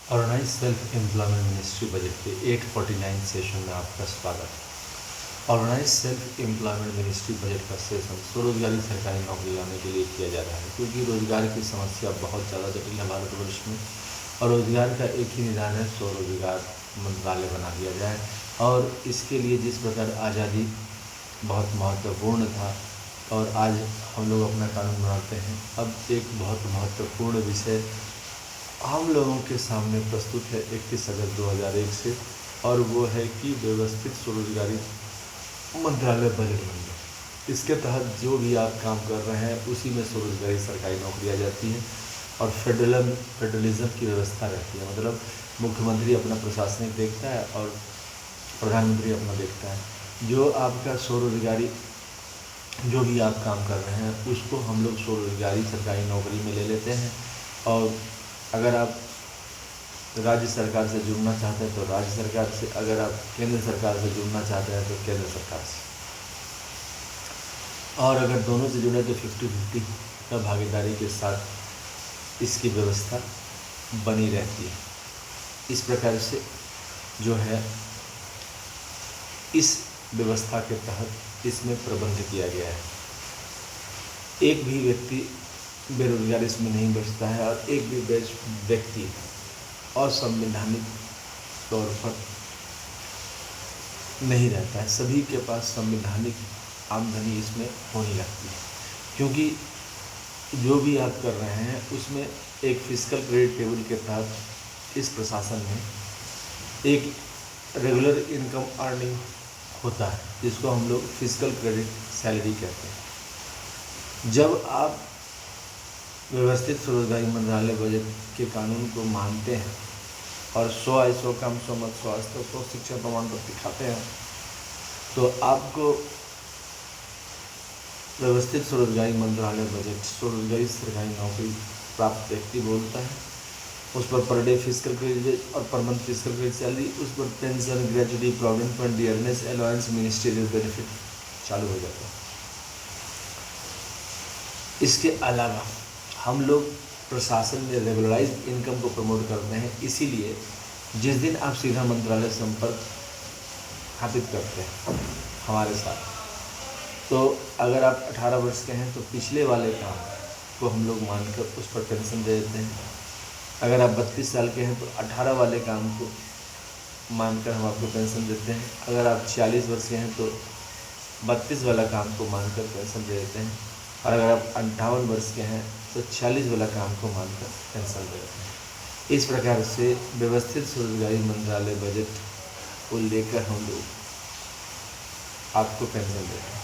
Organise self employment ministry budget के 849 session में आपका स्वागत। Organize self employment ministry budget का सेशन स्वरोजगारी सरकारी नौकरी लाने के लिए किया जा रहा है, क्योंकि रोजगार की समस्या बहुत ज़्यादा जटिल है भारतवर्ष में। और रोजगार का एक ही निदान है, स्वरोजगार मंत्रालय बना दिया जाए। और इसके लिए जिस प्रकार आज़ादी बहुत महत्वपूर्ण था और आज हम लोग अपना कानून बनाते हैं, अब एक बहुत महत्वपूर्ण विषय हम लोगों के सामने प्रस्तुत है 31 अगस्त 2001 से, और वो है कि व्यवस्थित स्वरोजगारी मंत्रालय बजट मंडल। इसके तहत जो भी आप काम कर रहे हैं उसी में स्वरोजगारी सरकारी नौकरी आ जाती है और फेडरलिज्म की व्यवस्था रहती है। मतलब मुख्यमंत्री अपना प्रशासनिक देखता है और प्रधानमंत्री अपना देखता है। जो आपका स्वरोजगारी जो भी आप काम कर रहे हैं उसको हम लोग स्वरोजगारी सरकारी नौकरी में ले लेते हैं। और अगर आप राज्य सरकार से जुड़ना चाहते हैं तो राज्य सरकार से, अगर आप केंद्र सरकार से जुड़ना चाहते हैं तो केंद्र सरकार से, और अगर दोनों से जुड़े तो 50-50 का भागीदारी के साथ इसकी व्यवस्था बनी रहती है। इस प्रकार से जो है इस व्यवस्था के तहत इसमें प्रबंध किया गया है। एक भी व्यक्ति बेरोजगार इसमें नहीं बचता है और एक भी व्यक्ति असंवैधानिक तौर पर नहीं रहता है। सभी के पास संवैधानिक आमदनी इसमें होने लगती है, क्योंकि जो भी आप कर रहे हैं उसमें एक फिस्कल क्रेडिट टेबल के तहत इस प्रशासन में एक रेगुलर इनकम अर्निंग होता है, जिसको हम लोग फिस्कल क्रेडिट सैलरी कहते हैं। जब आप व्यवस्थित स्वरोजगारी मंत्रालय बजट के कानून को मानते हैं और 100 आय 100 काम 100 मत 100 आस्था 100 शिक्षा प्रमाण पत्र दिखाते हैं, तो आपको व्यवस्थित स्वरोजगारी मंत्रालय बजट स्वरोजगारी सरकारी नौकरी प्राप्त व्यक्ति बोलता है। उस पर डे फिजिकल क्रेडिट और per month physical credit salary, उस पर pension, gratuity, provident fund, dearness allowance, ministerial benefit चालू हो जाता है। इसके अलावा हम लोग प्रशासन में रेगुलराइज्ड इनकम को प्रमोट करते हैं। इसीलिए जिस दिन आप सीधा मंत्रालय संपर्क स्थापित करते हैं हमारे साथ, तो अगर आप 18 वर्ष के हैं तो पिछले वाले काम को हम लोग मानकर उस पर पेंशन दे देते हैं। अगर आप 32 साल के हैं तो 18 वाले काम को मानकर हम आपको पेंशन देते हैं। अगर आप 40 वर्ष के हैं तो 32 वाला काम को मानकर पेंशन दे देते हैं। और अगर आप 58 वर्ष के हैं तो 40 वाला काम को मानकर पेंशन दे देते हैं। इस प्रकार से व्यवस्थित स्वरोजगारी मंत्रालय बजट को लेकर हम लोग आपको पेंशन देते हैं।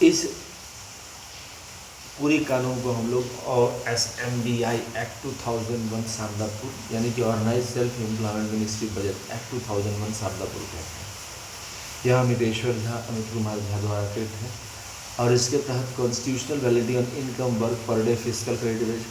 इस पूरी कानून को हम लोग और SMBI एक्ट 2001 शारदापुर, यानी कि organize self employment ministry budget act 2001 Shardapur कहते हैं। यह अमित कुमार झा द्वारा कृत है और इसके तहत constitutional validity on income work per day physical credit,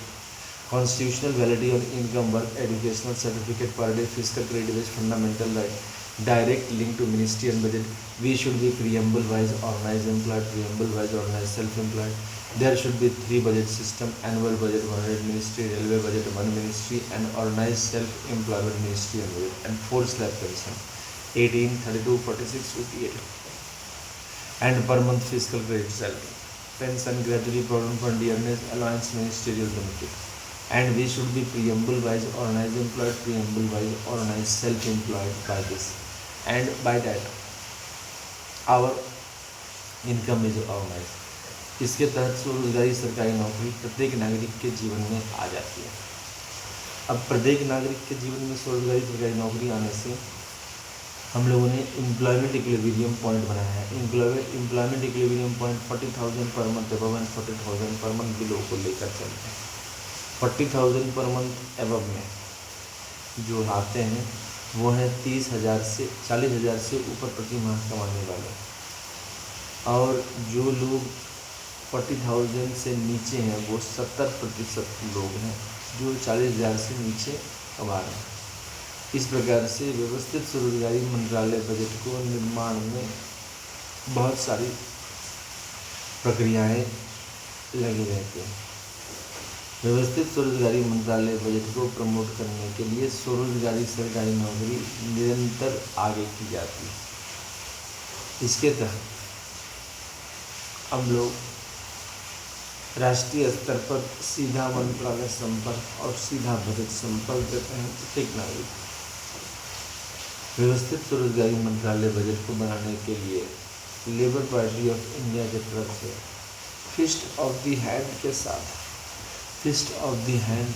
constitutional validity on income work educational certificate per day physical credit, fundamental right, direct link to ministry and budget. We should be preamble wise organized employed, preamble wise organized self-employed. There should be 3 budget system: annual budget 100 ministry, railway budget 1 ministry, and organized self-employment ministry and budget, and 4 slab pension 18, 32, 46, 58, and per month fiscal credit salary, pension, gratuity, provident fund, dearness allowance, ministerial benefit. And we should be preamble wise organized employed, preamble wise organized self-employed by this, and by that our income is organized। इसके तहत स्वरोजगारी सरकारी नौकरी प्रत्येक नागरिक के जीवन में आ जाती है। अब प्रत्येक नागरिक के जीवन में स्वरोजगारी सरकारी नौकरी आने से हम लोगों ने एम्प्लॉयमेंट इक्विलिब्रियम पॉइंट बनाया है। Employment equilibrium point 40,000 per month above and 40,000 per month below को लेकर चलते हैं। 40,000 पर मंथ एबव में जो आते हैं वो हैं 30,000 से 40,000 से ऊपर प्रति माह कमाने वाले, और जो लोग 40,000 से नीचे हैं वो 70% लोग हैं जो 40,000 से नीचे कमा रहे हैं। इस प्रकार से व्यवस्थित स्वरोजगारी मंत्रालय बजट को निर्माण में बहुत सारी प्रक्रियाएं लगी रहती हैं। व्यवस्थित स्वरोजगारी मंत्रालय बजट को प्रमोट करने के लिए स्वरोजगारी सरकारी नौकरी निरंतर आगे की जाती है। इसके तहत हम लोग राष्ट्रीय स्तर पर सीधा मंत्रालय संपर्क और सीधा बजट संपर्क देते हैं प्रत्येक नागरिक। व्यवस्थित स्वरोजगारी मंत्रालय बजट को बनाने के लिए लेबर पार्टी ऑफ इंडिया की तरफ से फिस्ट ऑफ द हैंड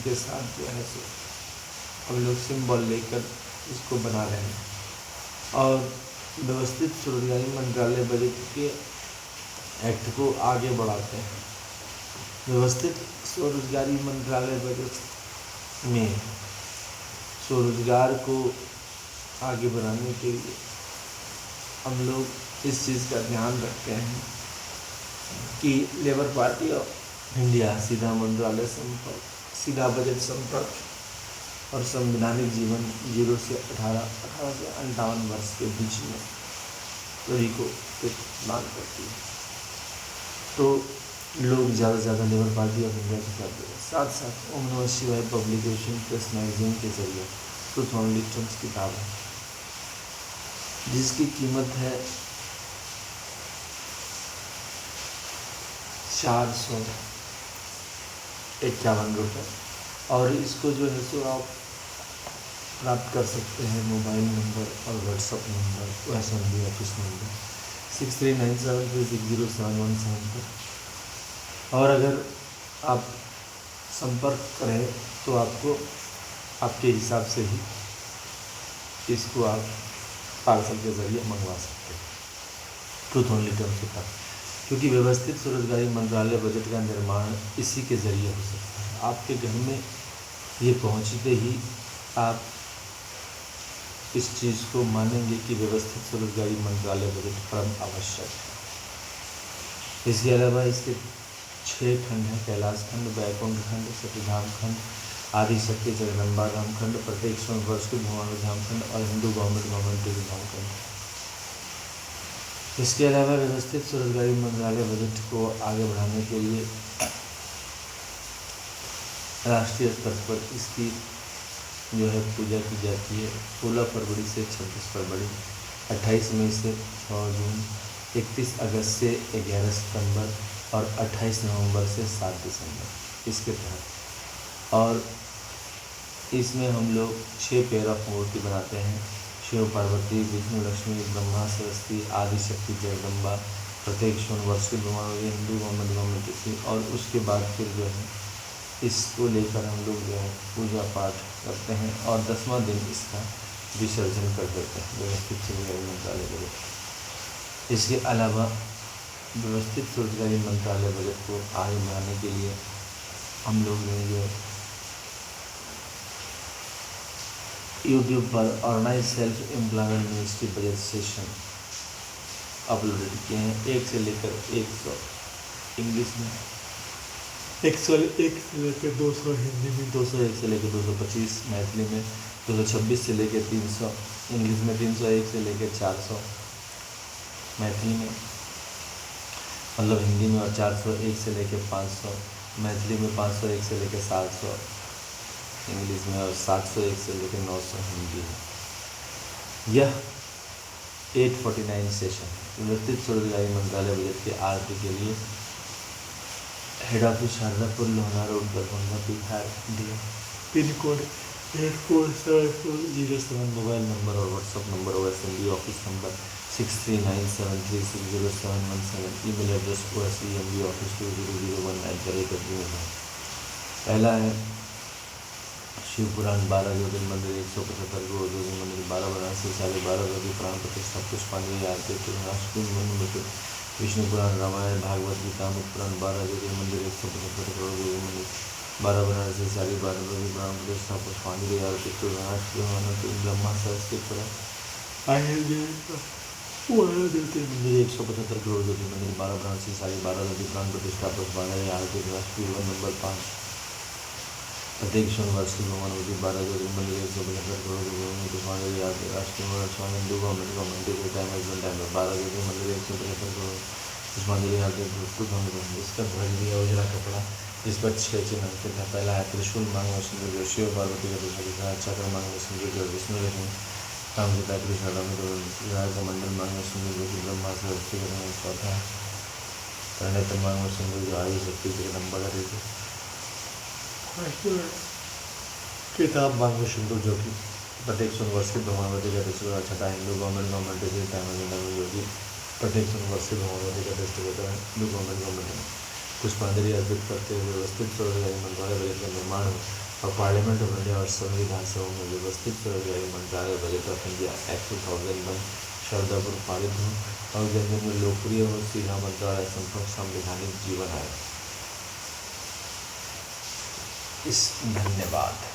के साथ जो है सो हम लोग सिंबल लेकर इसको बना रहे हैं और व्यवस्थित स्वरोजगारी मंत्रालय बजट के एक्ट को आगे बढ़ाते हैं। व्यवस्थित स्वरोजगारी मंत्रालय बजट में स्वरोजगार को आगे बढ़ाने के लिए हम लोग इस चीज़ का ध्यान रखते हैं कि लेबर पार्टी ऑफ इंडिया सीधा मंत्रालय संपर्क, सीधा बजट संपर्क और संवैधानिक जीवन 0 से 18 से 58 वर्ष के बीच में सभी को प्रदान करती है। तो लोग ज़्यादा से ज़्यादा लेबर पार्टी ऑफ इंडिया के साथ साथ ओम नमः शिवाय पब्लिकेशन प्रेस मैगजीन के जरिए ट्रुथ ओनली टर्म्स किताब है जिसकी कीमत है 451 रुपये और इसको जो है सो आप प्राप्त कर सकते हैं मोबाइल नंबर और WhatsApp number OSMB office number 6397360717 पर। और अगर आप संपर्क करें तो आपको आपके हिसाब से ही इसको आप पार्सल के ज़रिए मंगवा सकते हैं ट्रुथ ओनली टर्म्स के तहत, क्योंकि व्यवस्थित स्वरोजगारी मंत्रालय बजट का निर्माण इसी के ज़रिए हो सकता है। आपके घर में ये पहुंचते ही आप इस चीज़ को मानेंगे कि व्यवस्थित स्वरोजगारी मंत्रालय बजट परम आवश्यक है। इसके अलावा इसके 6 खंड हैं: कैलाश खंड, बैकुंठ खंड, सतीधाम खंड, आदिशक्ति जगदम्बा धाम खंड, प्रत्येक स्वर्ण वर्ष के भगवान धाम खंड और हिंदू गवर्नमेंट धाम खंड। इसके अलावा व्यवस्थित स्वरोजगारी मंत्रालय बजट को आगे बढ़ाने के लिए राष्ट्रीय स्तर पर इसकी जो है पूजा की जाती है 16 फरवरी से 26 फरवरी, 28 मई से 6 जून, 31 अगस्त से 11 सितंबर और 28 नवंबर से 7 दिसंबर इसके तहत। और इसमें हम लोग 6 पेयर ऑफ मूर्ति बनाते हैं: शिव पार्वती, विष्णु लक्ष्मी, ब्रह्मा सरस्वती, आदिशक्ति जगदम्बा, प्रत्येक स्वर्ण वर्ष के भगवान हिंदू गवर्नमेंट। और उसके बाद फिर जो है इसको लेकर हम लोग जो है पूजा पाठ करते हैं और 10वां दिन इसका विसर्जन कर देते हैं व्यवस्थित स्वरोजगारी मंत्रालय बजट। इसके अलावा व्यवस्थित स्वरोजगारी मंत्रालय बजट को आगे बढ़ाने के लिए हम लोग ने जो यूट्यूब पर organize self employment ministry budget session uploaded किए हैं 1 से लेकर 100 इंग्लिश में, 101 से लेकर 200 हिंदी में, 201 से लेकर 225 मैथिली में, 226 से लेकर 300 इंग्लिश में, 301 से लेकर 400 मैथिली में मतलब हिंदी में, और 401 से लेकर 500 मैथिली में, 501 से लेकर 700 इंग्लिश में और 701 से लेकर 900 हिंदी में। यह 849 सेशन व्यवस्थित स्वरोजगारी मंत्रालय बजट के आरटी के लिए head office Shardapur, Lohna road, Darbhanga, Bihar, India, pin code 847407, mobile number और WhatsApp number OSMB office number 6397360717, email address OSEMBoffice2001@gmail.com। पहला है शिव पुराण 12 ज्योतिर्लिंग मंदिर 175 करोड़ ज्योतिर्लिंग मंदिर 12 वाराणसी 12 रवि पुराण प्रतिष्ठा पुष्पांजलि आरती राष्ट्रीय विष्णु पुराण रामायण भागवत गीता मुख पुराण 12 ज्योतिर्लिंग मंदिर 175 करोड़ ज्योतिर्लिंग मंदिर 12 वाराणसी 12 रवि पुराण प्रतिष्ठा पुष्पांजलि आरती राष्ट्रीय ब्रह्मा सरस्वती पुराण मंदिर 175 करोड़ ज्योतिर्लिंग मंदिर 12 वाराणसी 12 रवि पुराण प्रतिष्ठा पुष्पांजलि आरती राष्ट्रीय नंबर 5 प्रत्येक स्वर्ण वर्ष की भगवान 12 ज्योतिर्लिंग मंदिर 175 करोड़ पुष्पांजलि आरती राष्ट्रीय हिंदू गवर्नमेंट 12 ज्योतिर्लिंग मंदिर 175 करोड़ पुष्पांजलि आरती इसका ध्वज दिया उजला कपड़ा जिस पर 6 चिन्ह अंकित है। पहला है त्रिशूल मांग में सिंदूर जो शिव पार्वती का दूसरा दिखा है। चक्र मांग में सिंदूर जो विष्णु लक्ष्मी राम सीता कृष्ण राम का मंडल मांग में सिंदूर जो कि ब्रह्मा से व्यक्तिगत है। चौथा है परिणत मांग में सिंदूर जो आयु शक्ति के नंबर है। किताब मांग में सिंदूर जो कि प्रत्येक वर्ष के भगवानवती का दृष्टि। छठा हिंदू गवर्नमेंट जो कि प्रत्येक वर्ष के भगवानवती का दृष्टि होता है। हिंदू गवर्नमेंट पुष्पांजलि अर्पित करते हुए व्यवस्थित स्वरोजगारी मंत्रालय बजट का निर्माण हो और पार्लियामेंट ऑफ इंडिया और संविधान सभा में व्यवस्थित स्वरोजगारी मंत्रालय बजट ऑफ इंडिया एक्ट 2001 श्रद्धापूर्व पारित हो और जन जन में लोकप्रिय हो। सीधा मंत्रालय संपर्क संवैधानिक जीवन आए। धन्यवाद।